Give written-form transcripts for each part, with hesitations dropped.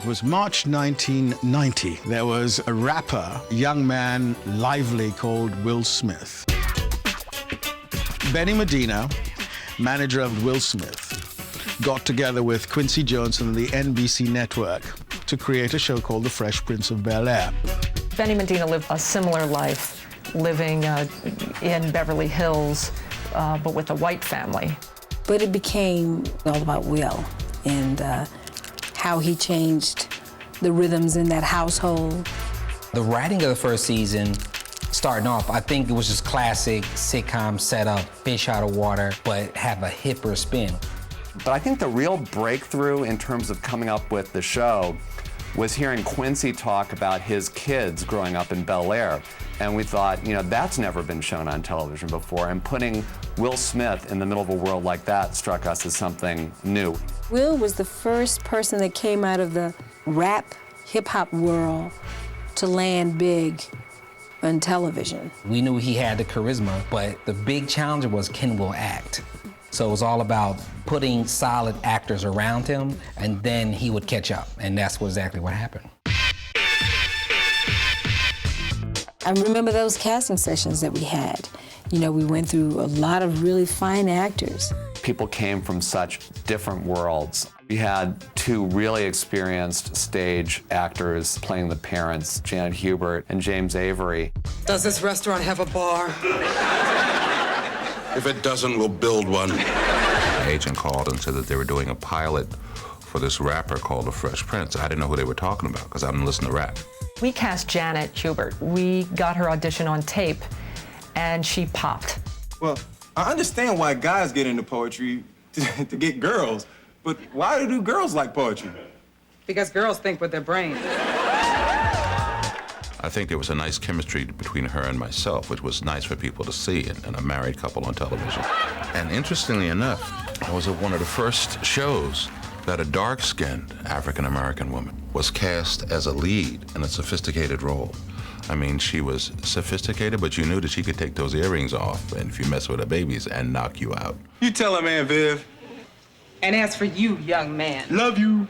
It was March 1990. There was a rapper, young man, lively, called Will Smith. Benny Medina, manager of Will Smith, got together with Quincy Jones and the NBC network to create a show called The Fresh Prince of Bel-Air. Benny Medina lived a similar life, living in Beverly Hills, but with a white family. But it became all about Will and how he changed the rhythms in that household. The writing of the first season, starting off, I think it was just classic sitcom setup, fish out of water, but have a hipper spin. But I think the real breakthrough in terms of coming up with the show was hearing Quincy talk about his kids growing up in Bel-Air. And we thought, you know, that's never been shown on television before. And putting Will Smith in the middle of a world like that struck us as something new. Will was the first person that came out of the rap, hip-hop world to land big on television. We knew he had the charisma, but the big challenge was, can Will act? So it was all about putting solid actors around him, and then he would catch up, and that's exactly what happened. I remember those casting sessions that we had. You know, we went through a lot of really fine actors. People came from such different worlds. We had two really experienced stage actors playing the parents, Janet Hubert and James Avery. Does this restaurant have a bar? If it doesn't, we'll build one. My agent called and said that they were doing a pilot for this rapper called The Fresh Prince. I didn't know who they were talking about because I didn't listen to rap. We cast Janet Hubert. We got her audition on tape, and she popped. Well, I understand why guys get into poetry to get girls, but why do girls like poetry? Because girls think with their brain. I think there was a nice chemistry between her and myself, which was nice for people to see in a married couple on television. And interestingly enough, I was at one of the first shows that a dark-skinned African-American woman was cast as a lead in a sophisticated role. I mean, she was sophisticated, but you knew that she could take those earrings off, and if you mess with her babies, and knock you out. You tell her, man, Viv. And as for you, young man. Love you.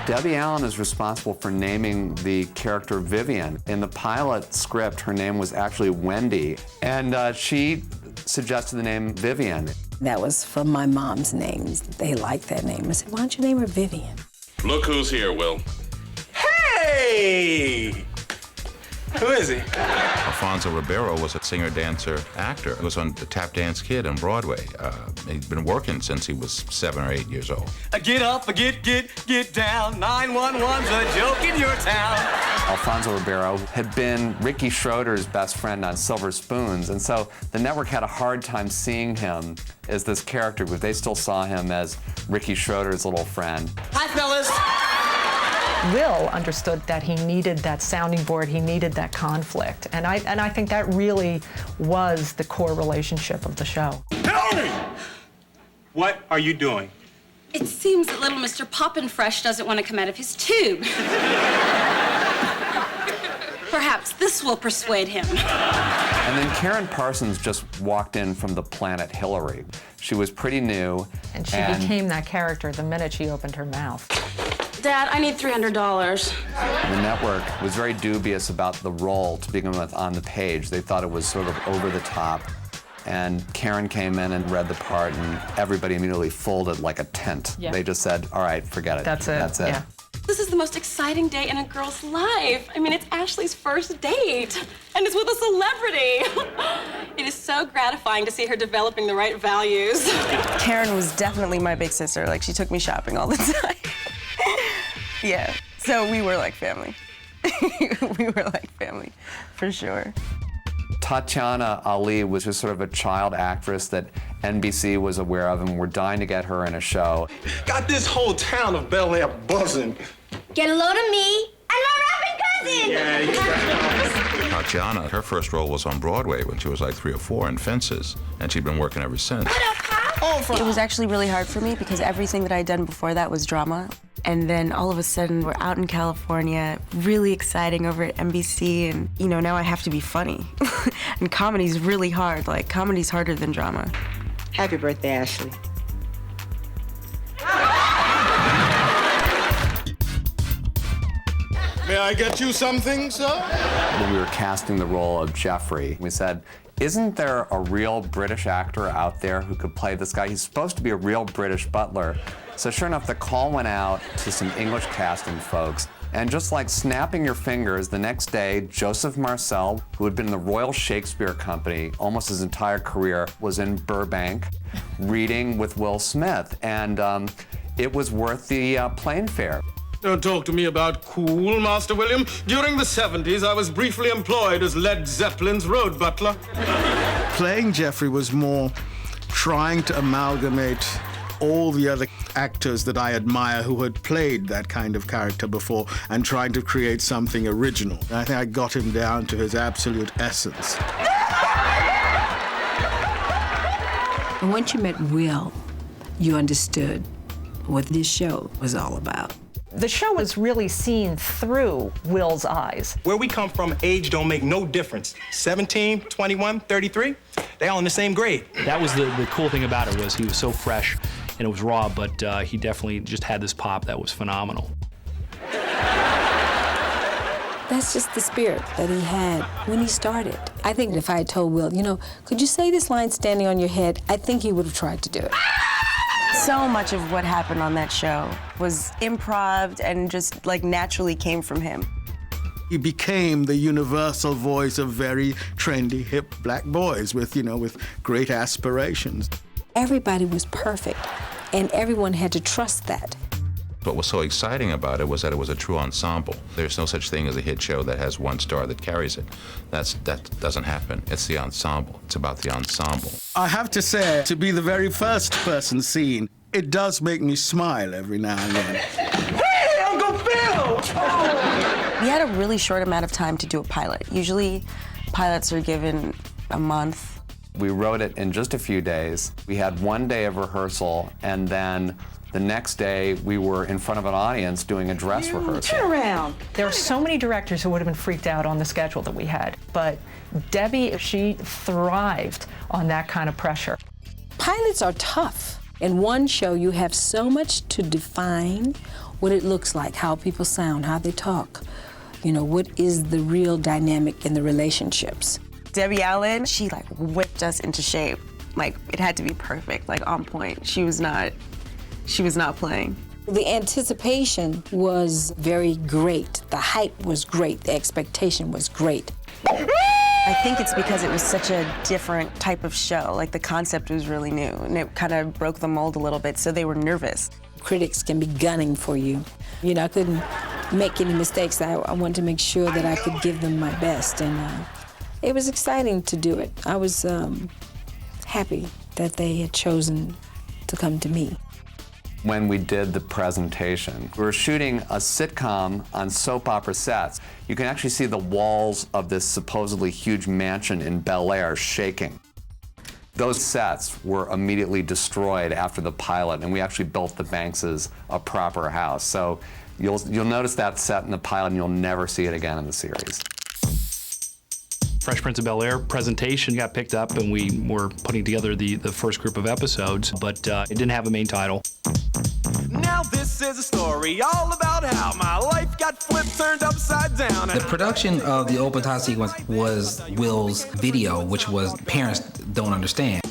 Debbie Allen is responsible for naming the character Vivian. In the pilot script, her name was actually Wendy, and she suggested the name Vivian. That was from my mom's name. They liked that name. I said, why don't you name her Vivian? Look who's here, Will. Hey! Who is he? Alfonso Ribeiro was a singer, dancer, actor. He was on the Tap Dance Kid on Broadway. He'd been working since he was 7 or 8 years old. Get up, get down. 911's a joke in your town. Alfonso Ribeiro had been Ricky Schroeder's best friend on Silver Spoons, and so the network had a hard time seeing him as this character, but they still saw him as Ricky Schroeder's little friend. Hi, fellas. Will understood that he needed that sounding board, he needed that conflict. And I think that really was the core relationship of the show. Hillary! What are you doing? It seems that little Mr. Poppin' Fresh doesn't want to come out of his tube. Perhaps this will persuade him. And then Karen Parsons just walked in from the planet Hillary. She was pretty new. And she became that character the minute she opened her mouth. Dad, I need $300. The network was very dubious about the role to begin with on the page. They thought it was sort of over the top. And Karen came in and read the part, and everybody immediately folded like a tent. Yeah. They just said, all right, forget it. That's it. That's it. Yeah. This is the most exciting day in a girl's life. I mean, it's Ashley's first date, and it's with a celebrity. It is so gratifying to see her developing the right values. Karen was definitely my big sister. Like, she took me shopping all the time. Yeah, so we were like family. We were like family, for sure. Tatiana Ali was just sort of a child actress that NBC was aware of, and we're dying to get her in a show. Got this whole town of Bel-Air buzzing. Get a load of me and my rapping cousin! Yeah, Tatiana, her first role was on Broadway when she was like 3 or 4 in Fences, and she'd been working ever since. It was actually really hard for me because everything that I'd done before that was drama. And then all of a sudden, we're out in California, really exciting over at NBC, and you know, now I have to be funny. And comedy's really hard, like comedy's harder than drama. Happy birthday, Ashley. I get you something, sir? When we were casting the role of Jeffrey, we said, isn't there a real British actor out there who could play this guy? He's supposed to be a real British butler. So sure enough, the call went out to some English casting folks. And just like snapping your fingers, the next day, Joseph Marcel, who had been in the Royal Shakespeare Company almost his entire career, was in Burbank reading with Will Smith. And it was worth the plane fare. Don't talk to me about cool, Master William. During the 70s, I was briefly employed as Led Zeppelin's road butler. Playing Jeffrey was more trying to amalgamate all the other actors that I admire who had played that kind of character before and trying to create something original. I think I got him down to his absolute essence. And once you met Will, you understood what this show was all about. The show was really seen through Will's eyes. Where we come from, age don't make no difference. 17, 21, 33, they all in the same grade. That was the cool thing about it, was he was so fresh and it was raw, but he definitely just had this pop that was phenomenal. That's just the spirit that he had when he started. I think if I had told Will, you know, could you say this line standing on your head, I think he would have tried to do it. So much of what happened on that show was improv and just like naturally came from him. He became the universal voice of very trendy, hip black boys with, you know, with great aspirations. Everybody was perfect, and everyone had to trust that. What was so exciting about it was that it was a true ensemble. There's no such thing as a hit show that has one star that carries it. That doesn't happen. It's the ensemble. It's about the ensemble. I have to say, to be the very first person seen, it does make me smile every now and then. Hey, Uncle Phil! We had a really short amount of time to do a pilot. Usually, pilots are given a month. We wrote it in just a few days. We had one day of rehearsal, and then the next day, we were in front of an audience doing a dress rehearsal. Turn around. There are so many directors who would have been freaked out on the schedule that we had, but Debbie, she thrived on that kind of pressure. Pilots are tough. In one show, you have so much to define what it looks like, how people sound, how they talk. You know, what is the real dynamic in the relationships. Debbie Allen, she like whipped us into shape. Like, it had to be perfect, like on point. She was not playing. The anticipation was very great. The hype was great. The expectation was great. I think it's because it was such a different type of show. Like, the concept was really new, and it kind of broke the mold a little bit, so they were nervous. Critics can be gunning for you. You know, I couldn't make any mistakes. I wanted to make sure that I could give them my best, and it was exciting to do it. I was happy that they had chosen to come to me. When we did the presentation, we were shooting a sitcom on soap opera sets. You can actually see the walls of this supposedly huge mansion in Bel Air shaking. Those sets were immediately destroyed after the pilot, and we actually built the Bankses a proper house. So you'll notice that set in the pilot, and you'll never see it again in the series. Fresh Prince of Bel-Air presentation got picked up, and we were putting together the first group of episodes, but it didn't have a main title. Now this is a story all about how my life got flipped, turned upside down. The production of the open tie sequence was Will's video, which was parents don't understand.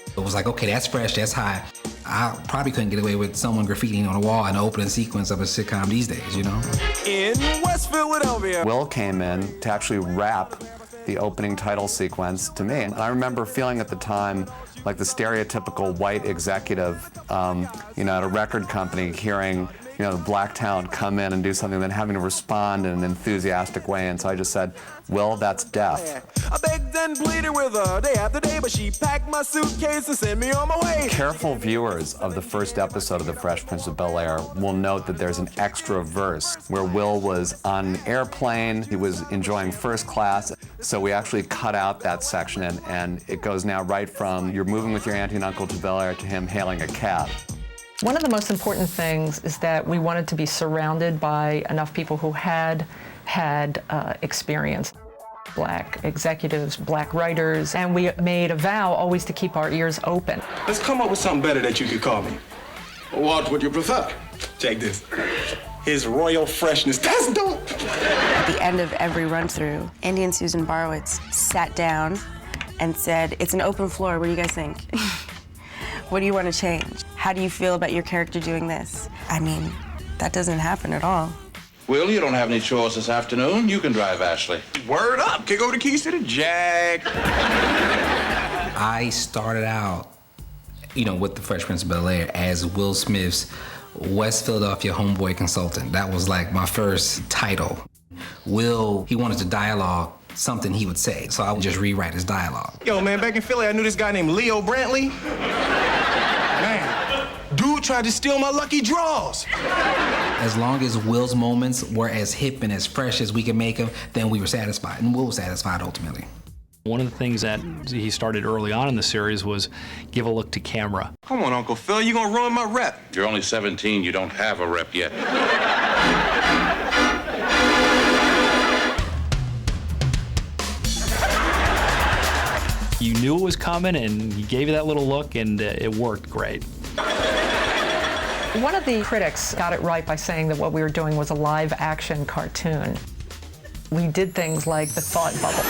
It was like, okay, that's fresh, that's high. I probably couldn't get away with someone graffitiing on a wall in the opening sequence of a sitcom these days, you know? In West Philadelphia. Will came in to actually rap the opening title sequence to me. And I remember feeling at the time like the stereotypical white executive, you know, at a record company, hearing, you know, the black talent come in and do something, then having to respond in an enthusiastic way. And so I just said, Will, that's death. I begged and pleaded with her day after day, but she packed my suitcase and sent me on my way. Careful viewers of the first episode of The Fresh Prince of Bel-Air will note that there's an extra verse where Will was on an airplane, he was enjoying first class, so we actually cut out that section, and it goes now right from you're moving with your auntie and uncle to Bel-Air to him hailing a cab. One of the most important things is that we wanted to be surrounded by enough people who had experience. Black executives, black writers, and we made a vow always to keep our ears open. Let's come up with something better that you could call me. What would you prefer? Take this. his royal freshness. That's dope. At the end of every run-through, Andy and Susan Barwitz sat down and said, it's an open floor, what do you guys think? What do you want to change? How do you feel about your character doing this? I mean, that doesn't happen at all. Will, you don't have any chores this afternoon. You can drive Ashley. Word up, kick over the keys to the Jag. I started out, with the Fresh Prince of Bel-Air as Will Smith's West Philadelphia homeboy consultant. That was like my first title. Will, he wanted to dialogue something he would say, so I would just rewrite his dialogue. Yo, man, back in Philly, I knew this guy named Leo Brantley. Man, dude tried to steal my lucky draws. As long as Will's moments were as hip and as fresh as we could make them, then we were satisfied, and Will was satisfied ultimately. One of the things that he started early on in the series was give a look to camera. Come on, Uncle Phil, you gonna ruin my rep. You're only 17. You don't have a rep yet. You knew it was coming, and he gave you that little look, and it worked great. One of the critics got it right by saying that what we were doing was a live-action cartoon. We did things like the thought bubble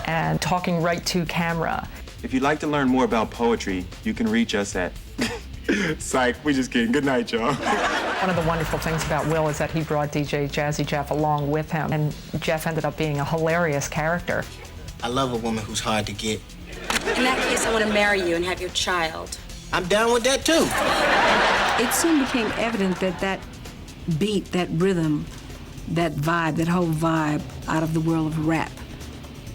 and talking right to camera. If you'd like to learn more about poetry, you can reach us at... Psych, we just kidding. Good night, y'all. One of the wonderful things about Will is that he brought DJ Jazzy Jeff along with him, and Jeff ended up being a hilarious character. I love a woman who's hard to get. In that case, I want to marry you and have your child. I'm down with that, too. It soon became evident that that beat, that rhythm, that vibe, that whole vibe out of the world of rap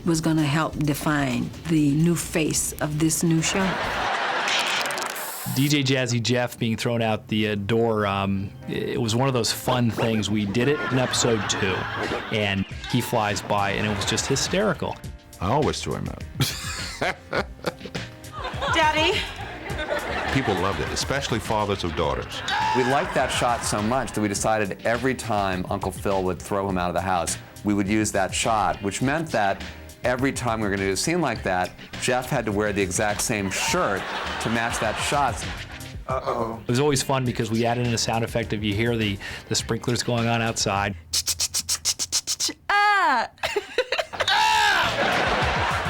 was going to help define the new face of this new show. DJ Jazzy Jeff being thrown out the door, it was one of those fun things. We did it in episode 2, and he flies by, and it was just hysterical. I always threw him out. Daddy? People loved it, especially fathers of daughters. We liked that shot so much that we decided every time Uncle Phil would throw him out of the house, we would use that shot, which meant that every time we were going to do a scene like that, Jeff had to wear the exact same shirt to match that shot. Uh-oh. It was always fun because we added in a sound effect if you hear the sprinklers going on outside. Ah!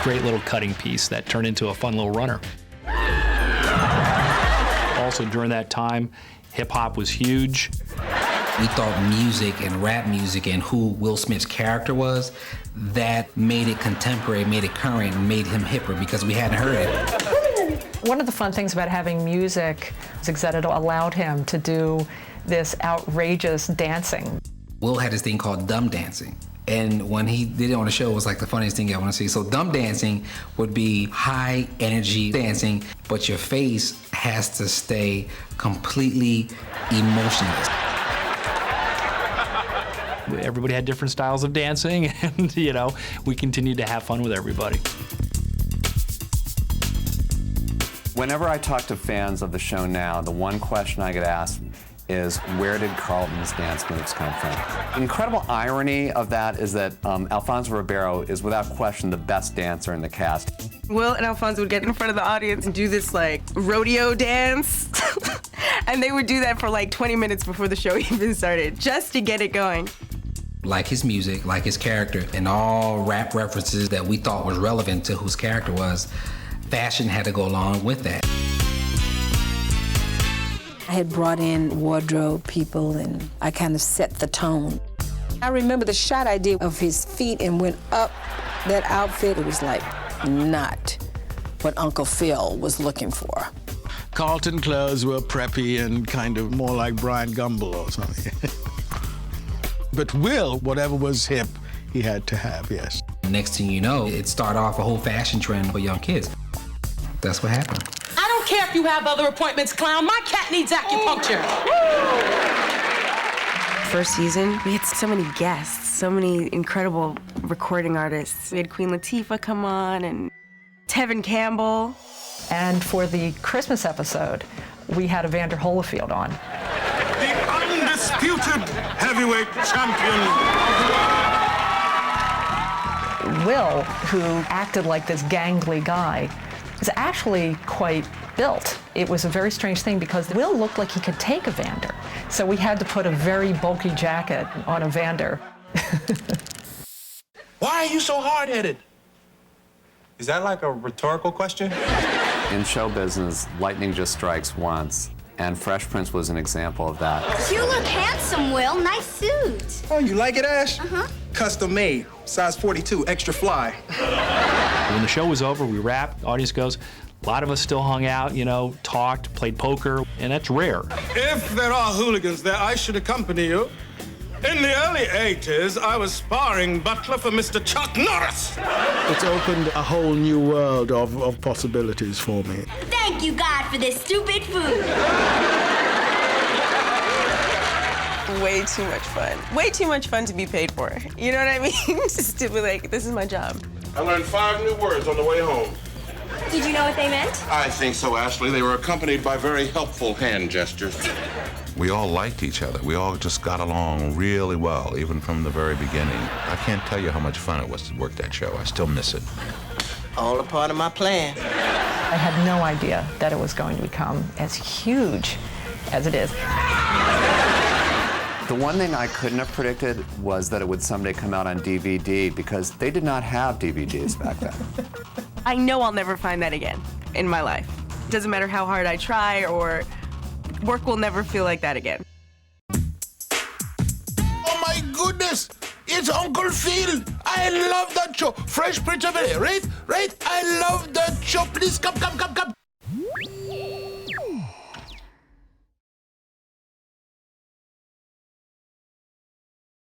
Great little cutting piece that turned into a fun little runner. Also during that time, hip-hop was huge. We thought music and rap music and who Will Smith's character was, that made it contemporary, made it current, and made him hipper because we hadn't heard it. One of the fun things about having music is that it allowed him to do this outrageous dancing. Will had this thing called dumb dancing. And when he did it on the show, it was like the funniest thing I want to see. So dumb dancing would be high energy dancing, but your face has to stay completely emotionless. Everybody had different styles of dancing, and we continued to have fun with everybody. Whenever I talk to fans of the show now, the one question I get asked is, where did Carlton's dance moves come from? The incredible irony of that is that Alfonso Ribeiro is without question the best dancer in the cast. Will and Alfonso would get in front of the audience and do this rodeo dance. And they would do that for 20 minutes before the show even started, just to get it going. Like his music, like his character, and all rap references that we thought was relevant to whose character was, fashion had to go along with that. I had brought in wardrobe people, and I kind of set the tone. I remember the shot I did of his feet and went up that outfit. It was not what Uncle Phil was looking for. Carlton clothes were preppy and kind of more like Brian Gumble or something. But Will, whatever was hip, he had to have, yes. Next thing you know, it started off a whole fashion trend for young kids. That's what happened. I don't care if you have other appointments, clown. My cat needs acupuncture. First season, we had so many guests, so many incredible recording artists. We had Queen Latifah come on and Tevin Campbell. And for the Christmas episode, we had Evander Holyfield on. The undisputed heavyweight champion. Will, who acted like this gangly guy, is actually quite built. It was a very strange thing because Will looked like he could take Evander. So we had to put a very bulky jacket on Evander. Why are you so hard-headed? Is that like a rhetorical question? In show business, lightning just strikes once, and Fresh Prince was an example of that. You look handsome, Will. Nice suit. Oh, you like it, Ash? Uh-huh. Custom made, size 42, extra fly. When the show was over, we wrapped, the audience goes, a lot of us still hung out, you know, talked, played poker, and that's rare. If there are hooligans there, I should accompany you. In the early 80s, I was sparring butler for Mr. Chuck Norris. It's opened a whole new world of possibilities for me. Thank you, God, for this stupid food. Way too much fun. Way too much fun to be paid for. You know what I mean? Just to be like, this is my job. I learned 5 new words on the way home. Did you know what they meant? I think so, Ashley. They were accompanied by very helpful hand gestures. We all liked each other. We all just got along really well, even from the very beginning. I can't tell you how much fun it was to work that show. I still miss it. All a part of my plan. I had no idea that it was going to become as huge as it is. The one thing I couldn't have predicted was that it would someday come out on DVD, because they did not have DVDs back then. I know I'll never find that again in my life. Doesn't matter how hard I try, or work will never feel like that again. Oh my goodness! It's Uncle Phil! I love that show! Fresh Prince of Bel-Air, right? I love that show. Please come.